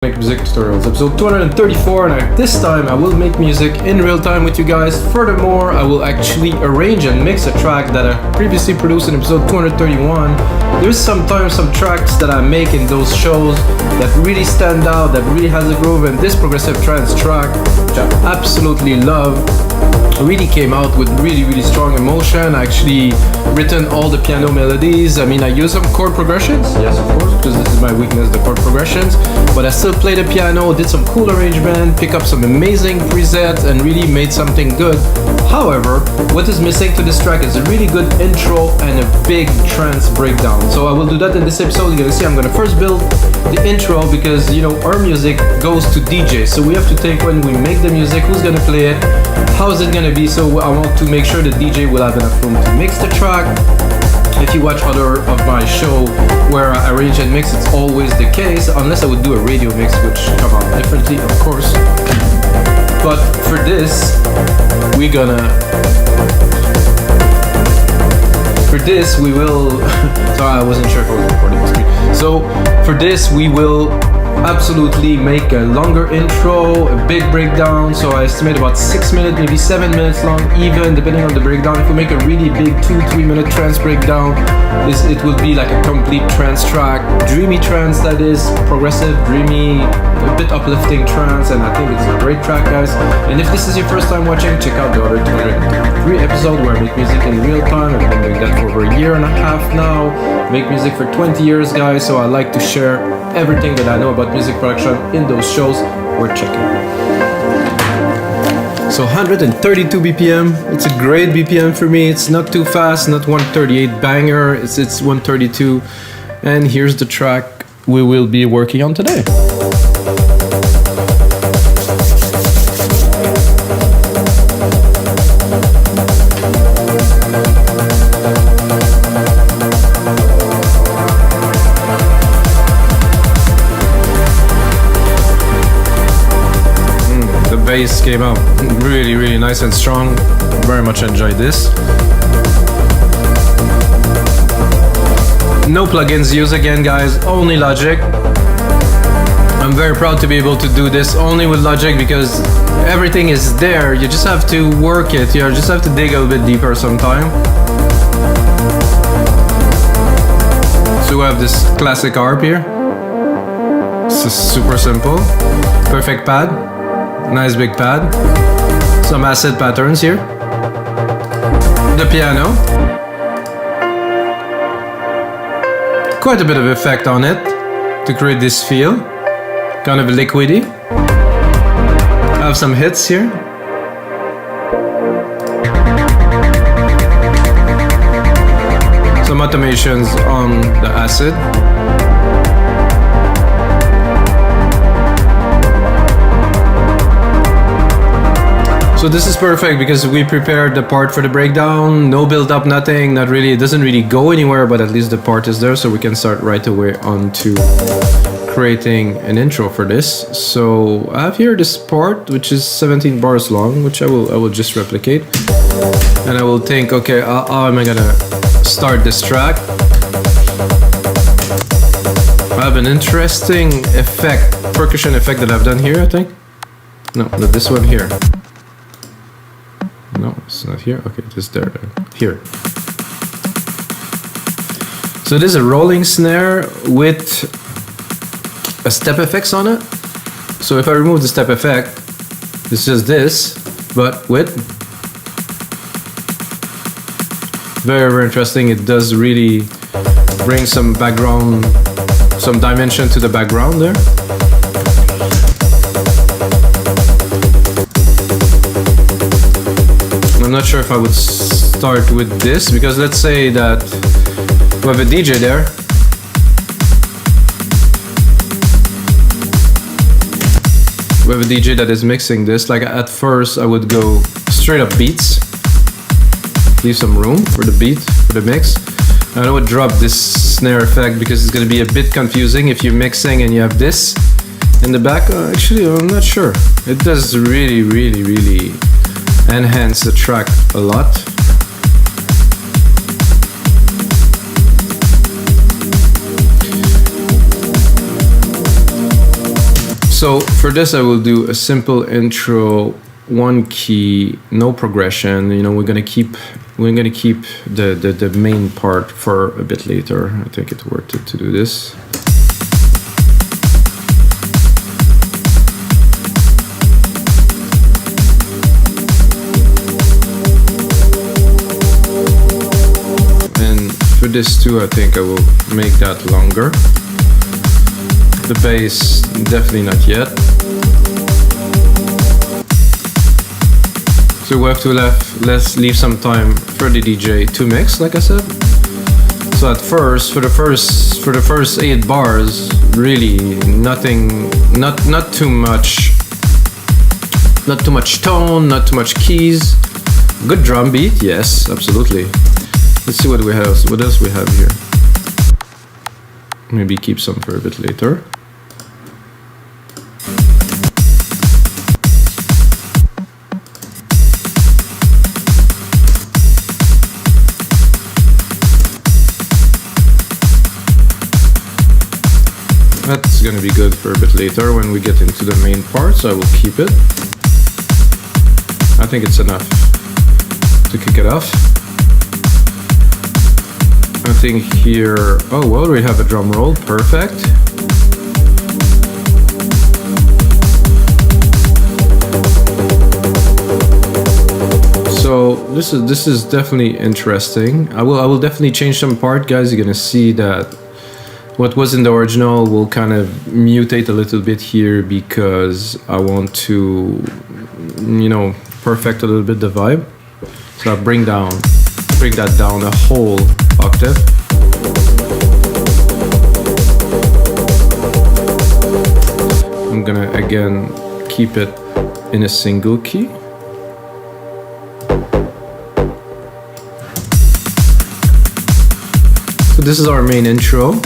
Make music tutorials, episode 234, and this time I will make music in real time with you guys. Furthermore, I will actually arrange and mix a track that I previously produced in episode 231. There's sometimes some tracks that I make in those shows that really stand out, that really has a groove, and this progressive trance track, which I absolutely love, really came out with really strong emotion. I actually written all the piano melodies. I mean, I use some chord progressions, yes of course, because this is my weakness, the chord progressions, but I still played the piano, did some cool arrangement, pick up some amazing presets, and really made something good. However, what is missing to this track is a really good intro and a big trance breakdown. So I will do that in this episode. You're gonna see I'm gonna first build the intro, because you know our music goes to DJ, so we have to think when we make the music, who's gonna play it, how is it gonna be. So I want to make sure the DJ will have enough room to mix the track. If you watch other of my show where I arrange and mix, it's always the case, unless I would do a radio mix, which come out differently, of course. But for this, we will sorry, I wasn't sure if I was recording the screen. So for this we will absolutely make a longer intro, a big breakdown. So I estimate about 6 minutes, maybe 7 minutes long, even depending on the breakdown. If we make a really big 2-3 minute trance breakdown, it will be like a complete trance track, dreamy trance, that is, progressive, dreamy, a bit uplifting trance, and I think it's a great track, guys. And if this is your first time watching, check out the other 203 episode where I make music in real time. I've been doing that for over a year and a half now. Make music for 20 years, guys, so I like to share everything that I know about music production in those shows. We're checking. So 132 BPM, it's a great BPM for me. It's not too fast, not 138 banger, it's 132. And here's the track we will be working on today. Bass came out really nice and strong. Very much enjoyed this. No plugins used again, guys, only Logic. I'm very proud to be able to do this only with Logic, because everything is there, you just have to work it, you just have to dig a little bit deeper sometime. So we have this classic harp here. This is super simple. Perfect pad. Nice big pad. Some acid patterns here. The piano. Quite a bit of effect on it to create this feel. Kind of liquidy. I have some hits here. Some automations on the acid. So this is perfect because we prepared the part for the breakdown, no build up, nothing, not really, it doesn't really go anywhere, but at least the part is there, so we can start right away on to creating an intro for this. So I have here this part, which is 17 bars long, which I will just replicate. And I will think, okay, how am I gonna start this track? I have an interesting effect, percussion effect that I've done here, I think. No, not this one here. No, it's not here. Okay, just there. Here. So this is a rolling snare with a step effects on it. So if I remove the step effect, it's just this, but with very interesting. It does really bring some background, some dimension to the background there. I'm not sure if I would start with this, because let's say that we have a DJ there. We have a DJ that is mixing this. Like at first I would go straight up beats, leave some room for the beat, for the mix. And I would drop this snare effect because it's going to be a bit confusing if you're mixing and you have this in the back. Actually, I'm not sure. It does really enhance the track a lot. So for this I will do a simple intro, one key, no progression. You know, we're gonna keep the main part for a bit later. I think it's worth it to do this. And for this too, I think I will make that longer. The bass, definitely not yet. So we have to let's leave some time for the DJ to mix, like I said. So at first, for the first 8 bars, really nothing, not too much tone, not too much keys. Good drum beat, yes, absolutely. Let's see what we have. What else we have here? Maybe keep some for a bit later. That's gonna be good for a bit later when we get into the main part, so I will keep it. I think it's enough to kick it off. I think here, oh well, we have a drum roll, perfect. So this is definitely interesting. I will definitely change some part, guys. You're gonna see that what was in the original will kind of mutate a little bit here because I want to, you know, perfect a little bit the vibe. So I'll bring that down a whole octave. I'm gonna again keep it in a single key. So this is our main intro.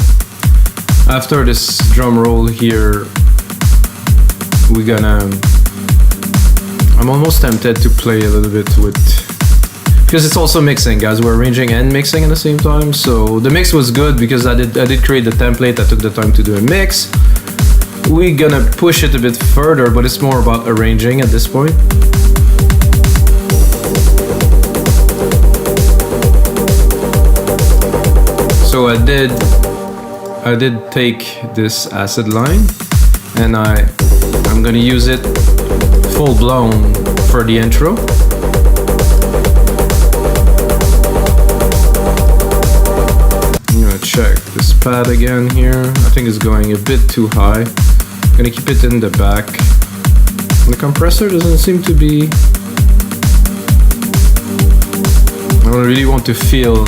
After this drum roll here, I'm almost tempted to play a little bit with, because it's also mixing, guys. We're arranging and mixing at the same time. So the mix was good because I did create the template. I took the time to do a mix. We're gonna push it a bit further, but it's more about arranging at this point. So I did take this acid line and I'm gonna use it full blown for the intro. I'm gonna check this pad again here. I think it's going a bit too high. I'm gonna keep it in the back. The compressor doesn't seem to be... I don't really want to feel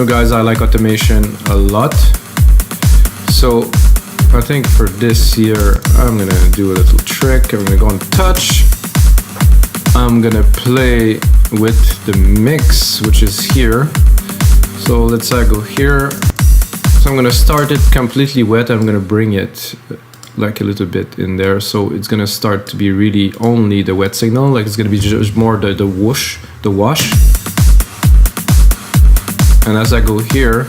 guys, I like automation a lot. So I think for this here, I'm gonna do a little trick. I'm gonna go on touch. I'm gonna play with the mix, which is here. So let's say I go here. So I'm gonna start it completely wet. I'm gonna bring it like a little bit in there. So it's gonna start to be really only the wet signal. Like it's gonna be just more the whoosh, the wash. And as I go here,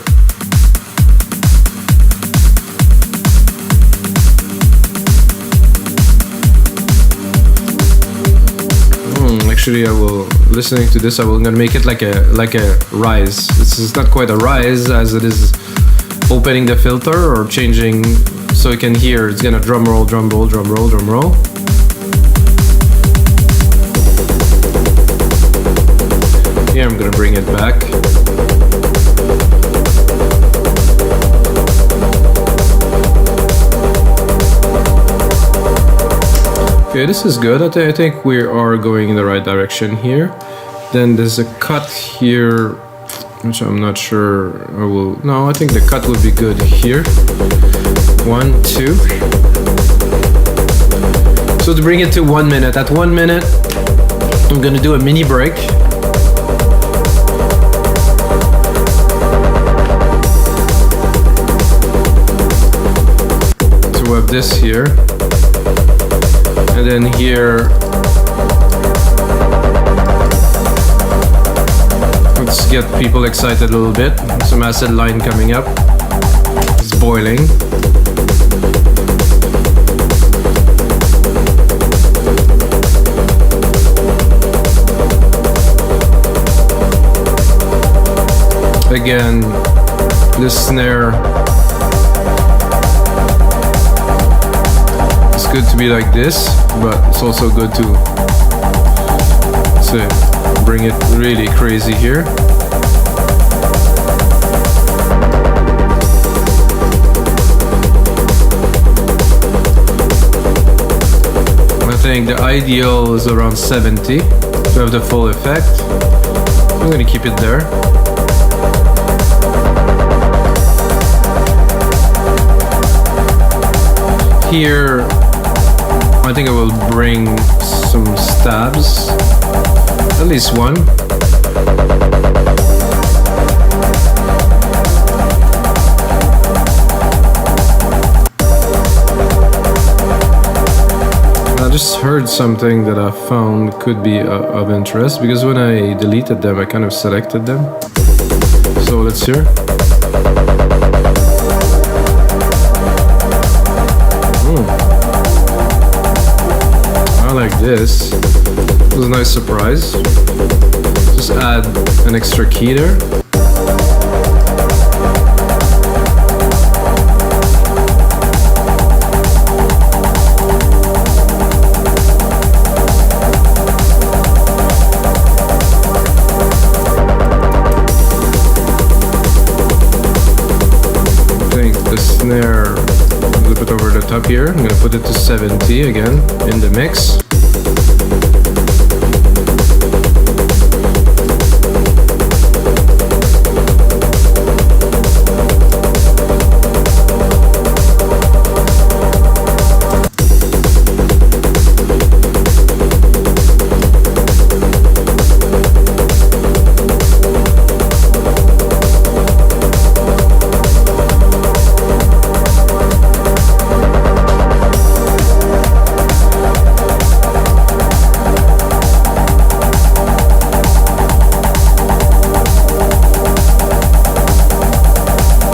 actually I will, listening to this, I'm gonna make it like a rise. This is not quite a rise as it is opening the filter or changing, so you can hear it's gonna drum roll, drum roll, drum roll, drum roll. Here I'm gonna bring it back. Okay, this is good. I think we are going in the right direction here. Then there's a cut here, which I'm not sure I will... No, I think the cut would be good here. 1, 2. So to bring it to 1 minute. At 1 minute, I'm gonna do a mini break. So have this here. And then here, let's get people excited a little bit. Some acid line coming up. It's boiling. Again, this snare, it's good to be like this, but it's also good to bring it really crazy here. I think the ideal is around 70 to have the full effect. I'm gonna keep it there. Here, I think I will bring some stabs, at least one. I just heard something that I found could be of interest, because when I deleted them, I kind of selected them. So let's hear. I like this. It was a nice surprise. Just add an extra key there. I think the snare a little bit over the top here. I'm gonna put it to 70 again in the mix.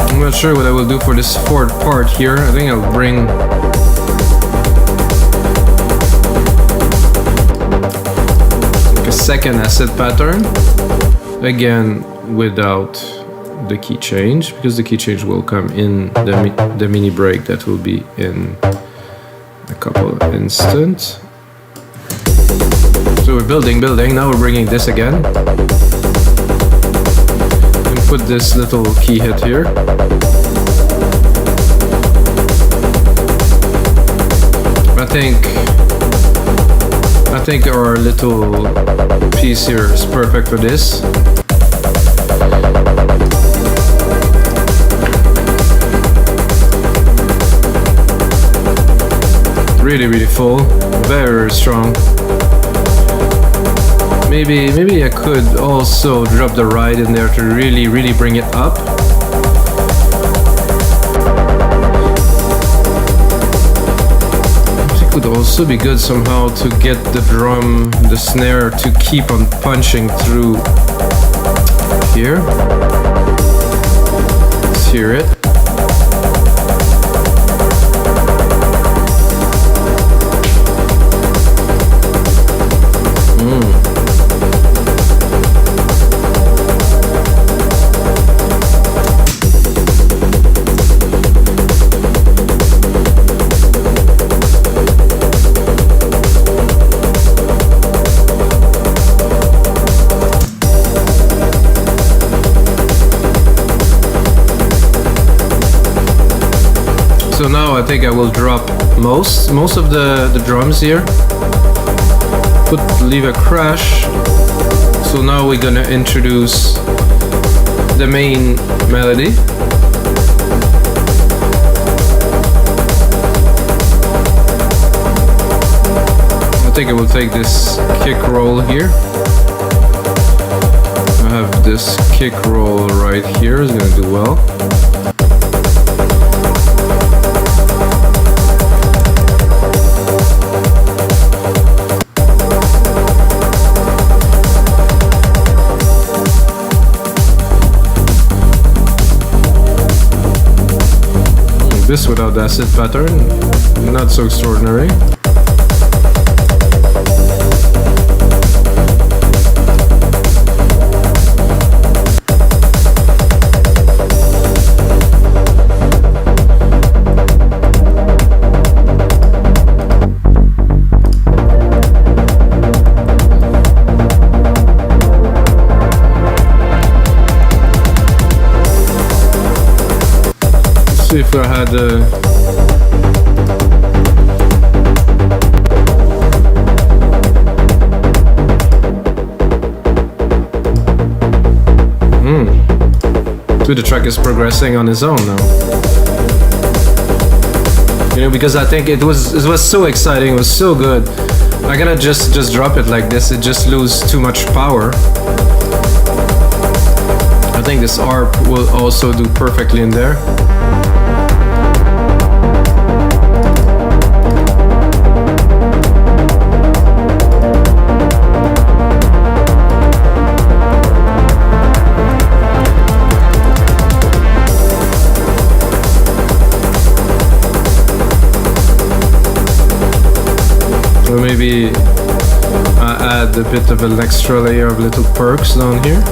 I'm not sure what I will do for this fourth part here. I think I'll bring like a second acid pattern, again without the key change, because the key change will come in the mini break that will be in a couple of instants. So we're building, now we're bringing this again. Put this little key hit here. I think our little piece here is perfect for this. Really full, very strong. Maybe I could also drop the ride in there to really bring it up. It could also be good somehow to get the drum, the snare to keep on punching through here. Let's hear it. So now I think I will drop most of the drums here. Leave a crash. So now we're gonna introduce the main melody. I think I will take this kick roll here. I have this kick roll right here, it's gonna do well. this without the acid pattern. Not so extraordinary. See if I had so the track is progressing on its own now. You know, because I think it was so exciting, it was so good. I cannot just drop it like this, it just loses too much power. I think this ARP will also do perfectly in there. Or maybe I add a bit of an extra layer of little perks down here.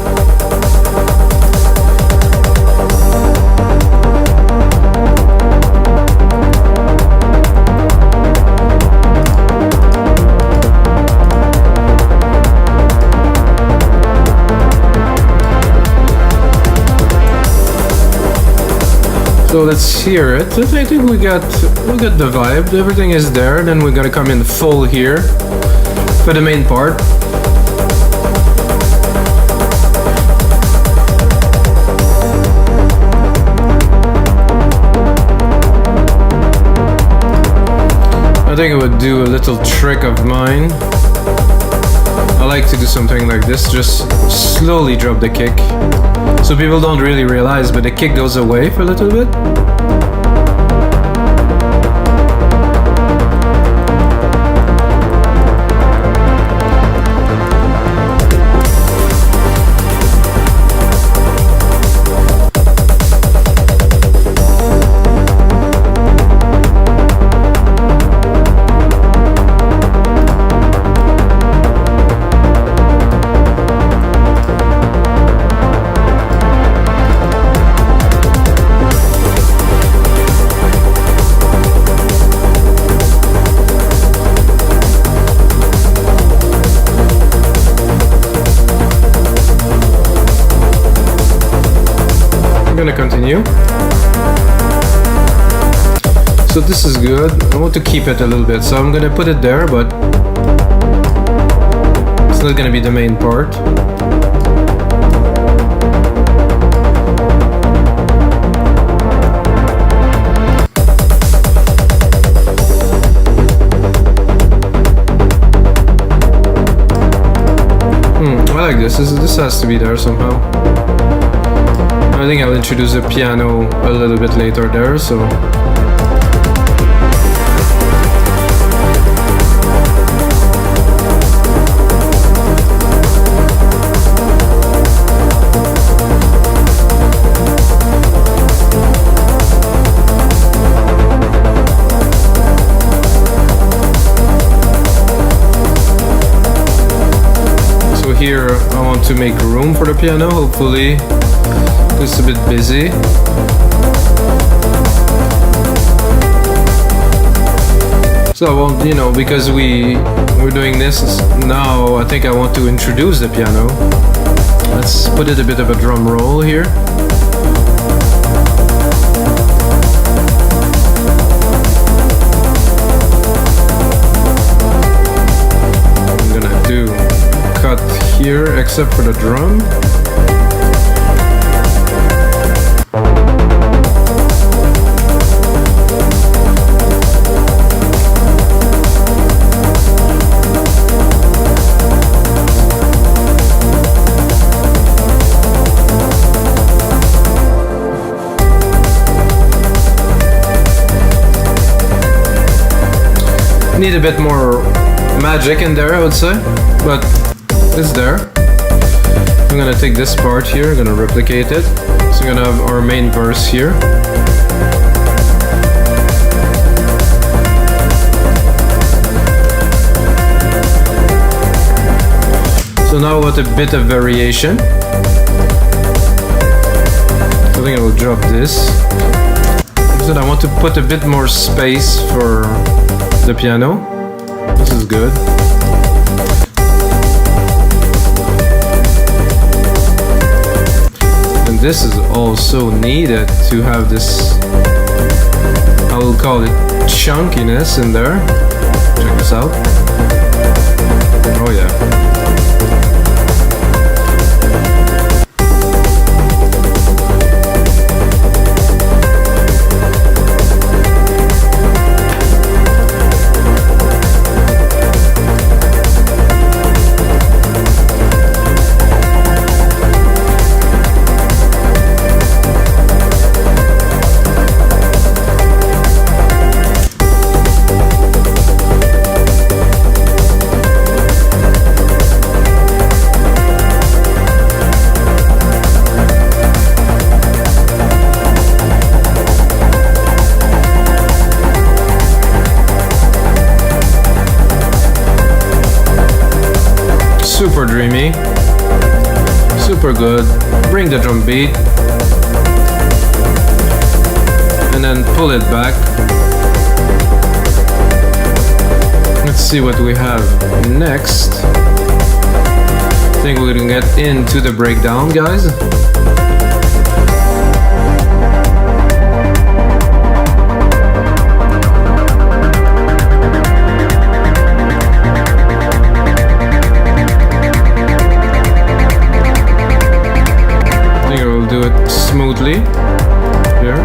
So let's hear it. I think we got the vibe. Everything is there. Then we're gonna come in full here for the main part. I think I would do a little trick of mine. I like to do something like this, just slowly drop the kick. So people don't really realize, but the kick goes away for a little bit. Continue. So this is good. I want to keep it a little bit, so I'm gonna put it there, but it's not gonna be the main part. I like this. This has to be there somehow. I think I'll introduce the piano a little bit later there, so. So here I want to make room for the piano, hopefully. It's a bit busy. So I won't, you know, because we're doing this now, I think I want to introduce the piano. Let's put it a bit of a drum roll here. I'm gonna do cut here except for the drum. Need a bit more magic in there, I would say, but it's there. I'm gonna take this part here, I'm gonna replicate it. So I'm gonna have our main verse here. now I want a bit of variation. I think I will drop this. Because I want to put a bit more space for the piano. This is good. And this is also needed to have this, I will call it chunkiness in there. Check this out. Oh yeah. Super dreamy, super good. Bring the drum beat and then pull it back. Let's see what we have next. I think we're gonna get into the breakdown, guys. Do it smoothly here.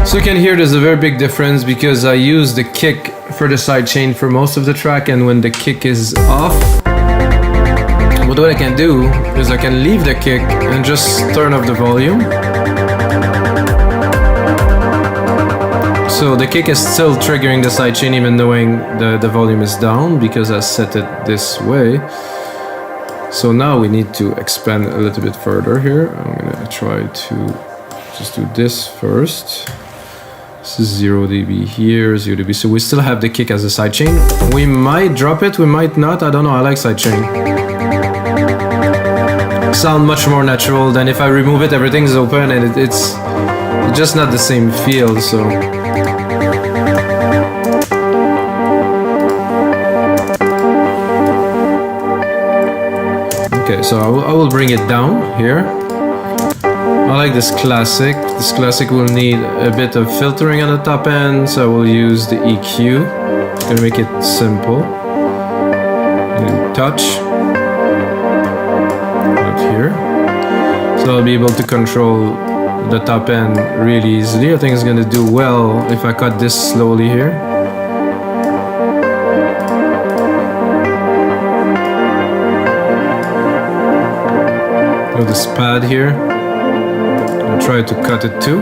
So you can hear there's a very big difference because I use the kick for the sidechain for most of the track, and when the kick is off, what I can do is I can leave the kick and just turn off the volume. So the kick is still triggering the sidechain even knowing the volume is down because I set it this way. So now we need to expand a little bit further here. I'm gonna try to just do this first. This is 0 dB here, 0 dB. So we still have the kick as a sidechain. We might drop it, we might not. I don't know, I like sidechain. Sound much more natural than if I remove it, everything's open and it's just not the same feel, so. Okay, so I will bring it down here. I like this classic. This classic will need a bit of filtering on the top end, so I will use the EQ. I'm gonna make it simple. Touch. Here. So I'll be able to control the top end really easily. I think it's gonna do well if I cut this slowly here. With this pad here, I'll try to cut it too.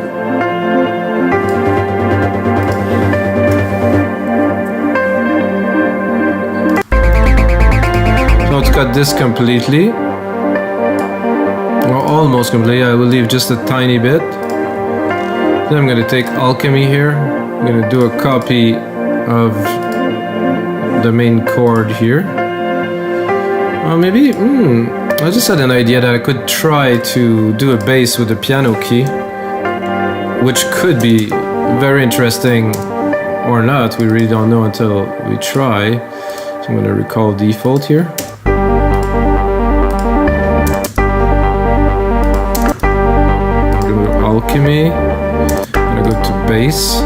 So I'll cut this completely. Well, almost completely. I will leave just a tiny bit. Then I'm gonna take Alchemy here. I'm gonna do a copy of the main chord here. Maybe, I just had an idea that I could try to do a bass with the piano key, which could be very interesting or not. We really don't know until we try. So I'm gonna recall default here. Alchemy. I'm gonna go to bass.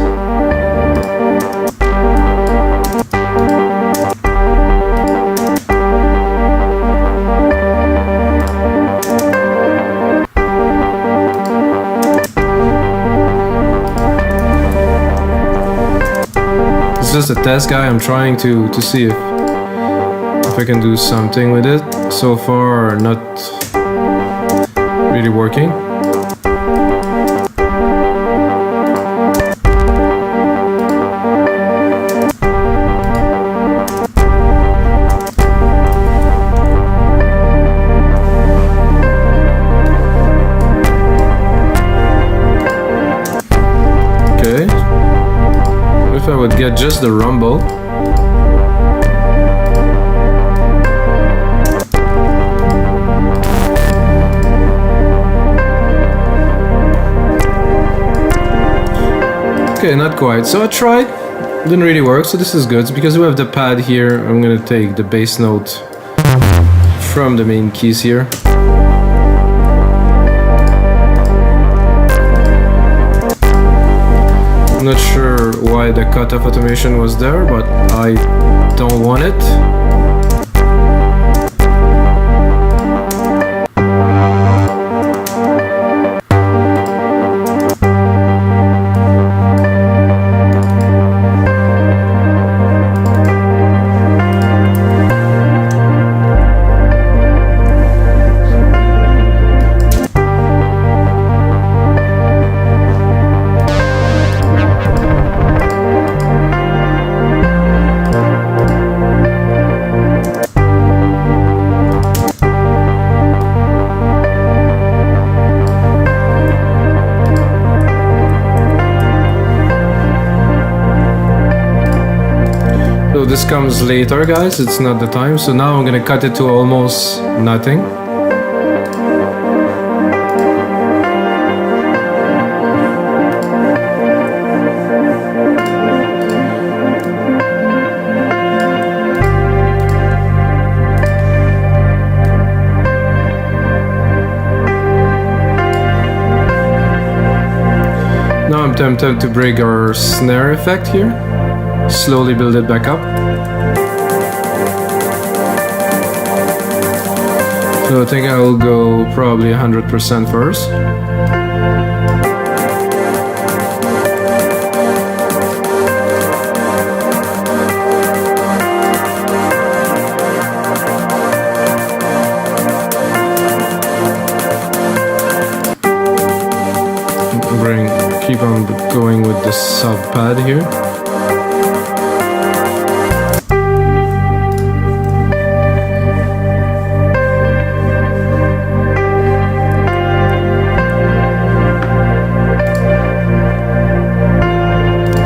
It's just a test, guy. I'm trying to see if I can do something with it. So far, not really working. if I would get just the rumble. Okay, not quite. So I tried, didn't really work, so this is good. Because we have the pad here, I'm gonna take the bass note from the main keys here. I'm not sure why the cutoff automation was there, but I don't want it. This comes later, guys, it's not the time. So now I'm gonna cut it to almost nothing. Now I'm tempted to bring our snare effect here. Slowly build it back up. So I think I'll go probably 100% first. Keep on going with the sub pad here.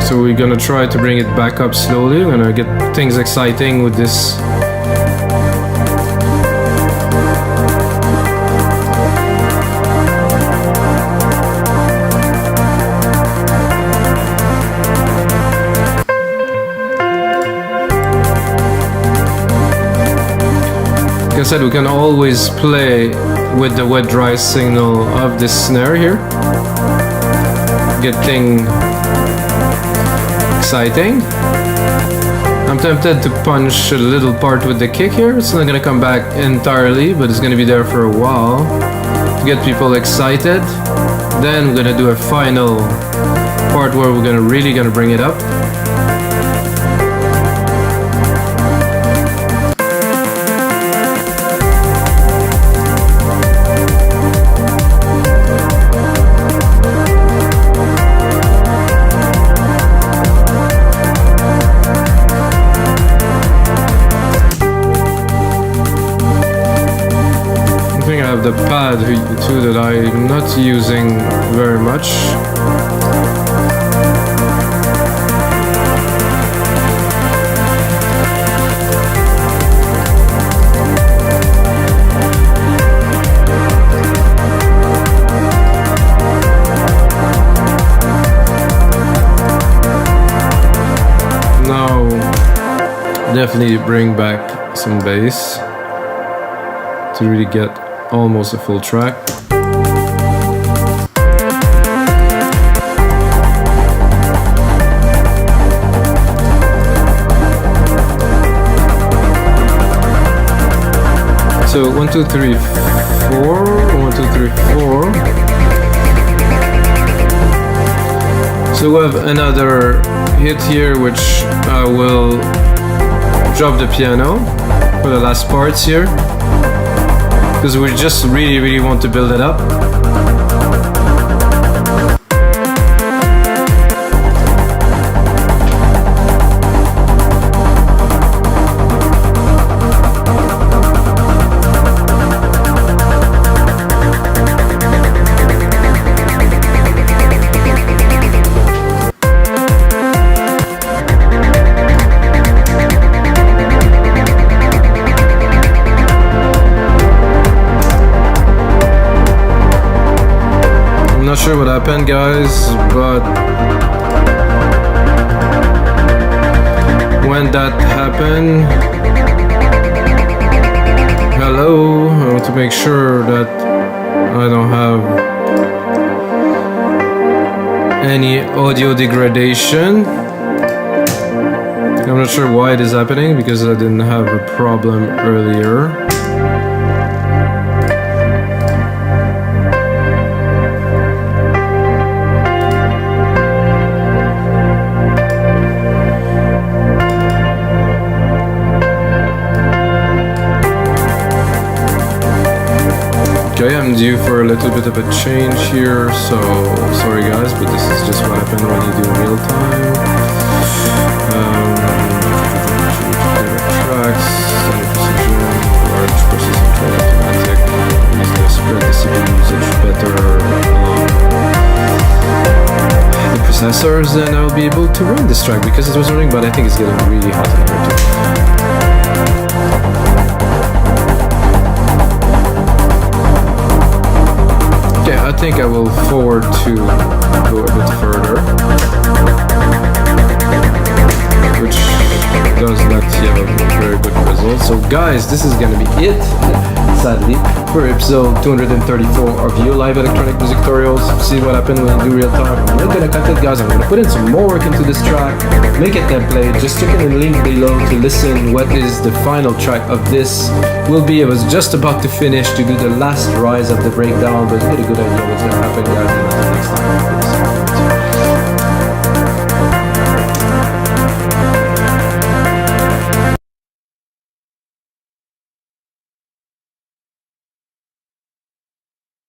So we're gonna try to bring it back up slowly. We're gonna get things exciting with this. Like I said, we can always play with the wet dry signal of this snare here. Get things exciting. I'm tempted to punch a little part with the kick here. It's not gonna come back entirely, but it's gonna be there for a while to get people excited. Then we're gonna do a final part where we're really gonna bring it up. The pad too that I'm not using very much. Now definitely bring back some bass to really get almost a full track. So 1, 2, 3, 4. 1, 2, 3, 4. So we have another hit here, which I will drop the piano for the last parts here, because we just really want to build it up. happen, guys, but when that happened, hello, I want to make sure that I don't have any audio degradation. I'm not sure why it is happening because I didn't have a problem earlier. Okay, I'm due for a little bit of a change here, so sorry guys, but this is just what happens when you do real time. Tracks, center precision, large versus control automatic. I'm just gonna spread the CPU usage better along the processors, and I'll be able to run this track because it was running, but I think it's getting really hot in here too. I think I will forward to go a bit further, which does not have a very good result. So guys, this is gonna be it, sadly, for episode 234 of your live electronic music tutorials. See what happened when you do real time. I'm not gonna cut it, guys. I'm gonna put in some more work into this track, make a template. Just check in the link below to listen what is the final track of this will be. I was just about to finish to do the last rise of the breakdown, but you get a good idea what's gonna happen, guys. Until next time.